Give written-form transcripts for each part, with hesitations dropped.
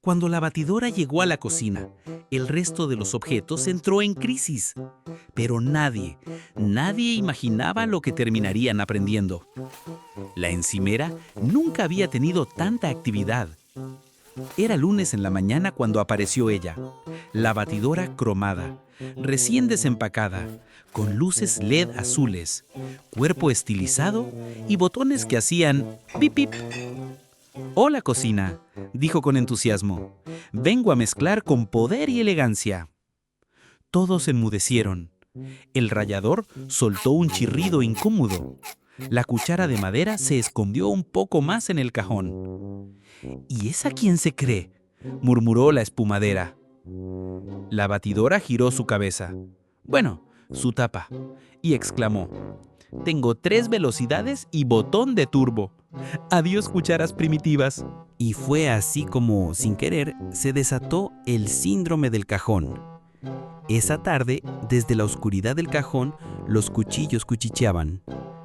Cuando la batidora llegó a la cocina, el resto de los objetos entró en crisis. Pero nadie imaginaba lo que terminarían aprendiendo. La encimera nunca había tenido tanta actividad. Era lunes en la mañana cuando apareció ella, la batidora cromada, recién desempacada, con luces LED azules, cuerpo estilizado y botones que hacían pip pip. «Hola, cocina», dijo con entusiasmo. «Vengo a mezclar con poder y elegancia». Todos enmudecieron. El rallador soltó un chirrido incómodo. La cuchara de madera se escondió un poco más en el cajón. «¿Y esa quién se cree?», murmuró la espumadera. La batidora giró su cabeza. Bueno, su tapa, y exclamó: «Tengo 3 velocidades y botón de turbo. Adiós, cucharas primitivas». Y fue así como, sin querer, se desató el síndrome del cajón. Esa tarde, desde la oscuridad del cajón, los cuchillos cuchicheaban.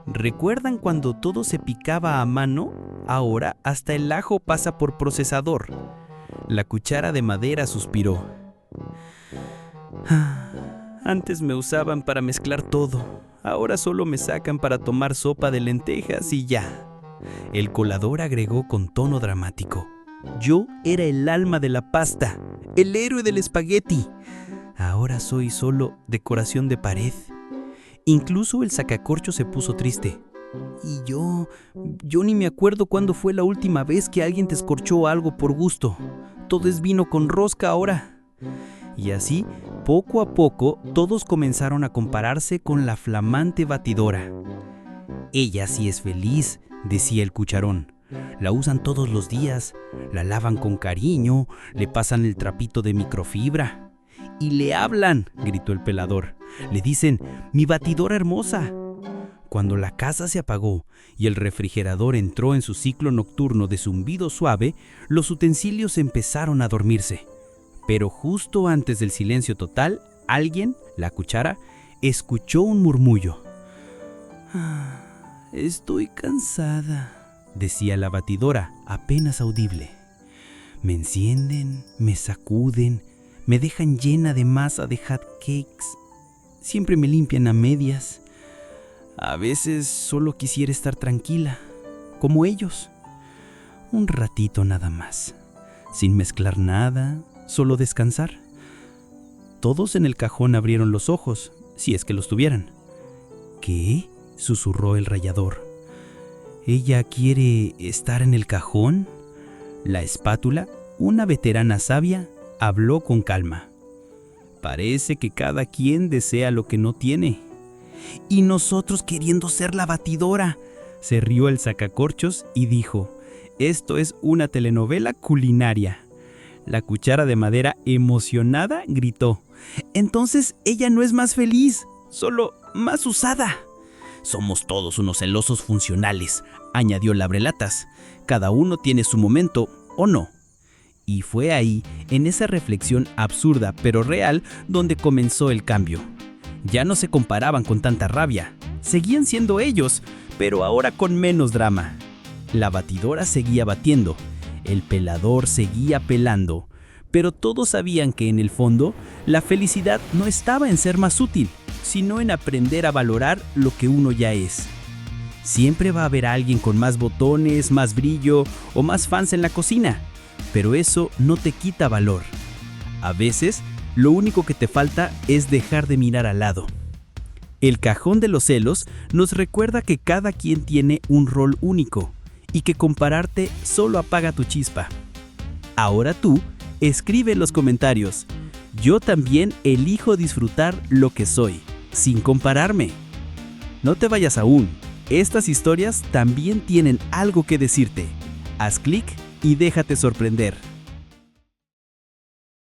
¿Recuerdan cuando todo se picaba a mano? Ahora hasta el ajo pasa por procesador. La cuchara de madera suspiró. Antes me usaban para mezclar todo. Ahora solo me sacan para tomar sopa de lentejas y ya. El colador agregó con tono dramático. Yo era el alma de la pasta, el héroe del espagueti. Ahora soy solo decoración de pared. Incluso el sacacorcho se puso triste. Y yo ni me acuerdo cuándo fue la última vez que alguien te escorchó algo por gusto. Todo es vino con rosca ahora. Y así, poco a poco, todos comenzaron a compararse con la flamante batidora. Ella sí es feliz, decía el cucharón. La usan todos los días, la lavan con cariño, le pasan el trapito de microfibra. Y le hablan, gritó el pelador. Le dicen: «Mi batidora hermosa». Cuando la casa se apagó y el refrigerador entró en su ciclo nocturno de zumbido suave, los utensilios empezaron a dormirse. Pero justo antes del silencio total, alguien, la cuchara, escuchó un murmullo. «Estoy cansada», decía la batidora, apenas audible. «Me encienden, me sacuden, me dejan llena de masa de hot cakes. Siempre me limpian a medias. A veces solo quisiera estar tranquila, como ellos. Un ratito nada más, sin mezclar nada, solo descansar». Todos en el cajón abrieron los ojos, si es que los tuvieran. «¿Qué?», susurró el rallador. «¿Ella quiere estar en el cajón?». La espátula, una veterana sabia, habló con calma. «Parece que cada quien desea lo que no tiene». «Y nosotros queriendo ser la batidora», se rió el sacacorchos y dijo: «Esto es una telenovela culinaria». La cuchara de madera, emocionada, gritó: «Entonces ella no es más feliz, solo más usada». «Somos todos unos celosos funcionales», añadió el abrelatas. «Cada uno tiene su momento, ¿o no?». Y fue ahí, en esa reflexión absurda pero real, donde comenzó el cambio. Ya no se comparaban con tanta rabia. Seguían siendo ellos, pero ahora con menos drama. La batidora seguía batiendo, el pelador seguía pelando, pero todos sabían que en el fondo, la felicidad no estaba en ser más útil, sino en aprender a valorar lo que uno ya es. Siempre va a haber alguien con más botones, más brillo o más fans en la cocina, pero eso no te quita valor. A veces, lo único que te falta es dejar de mirar al lado. El cajón de los celos nos recuerda que cada quien tiene un rol único y que compararte solo apaga tu chispa. Ahora tú, escribe en los comentarios: «Yo también elijo disfrutar lo que soy, sin compararme». No te vayas aún, estas historias también tienen algo que decirte. Haz clic y déjate sorprender.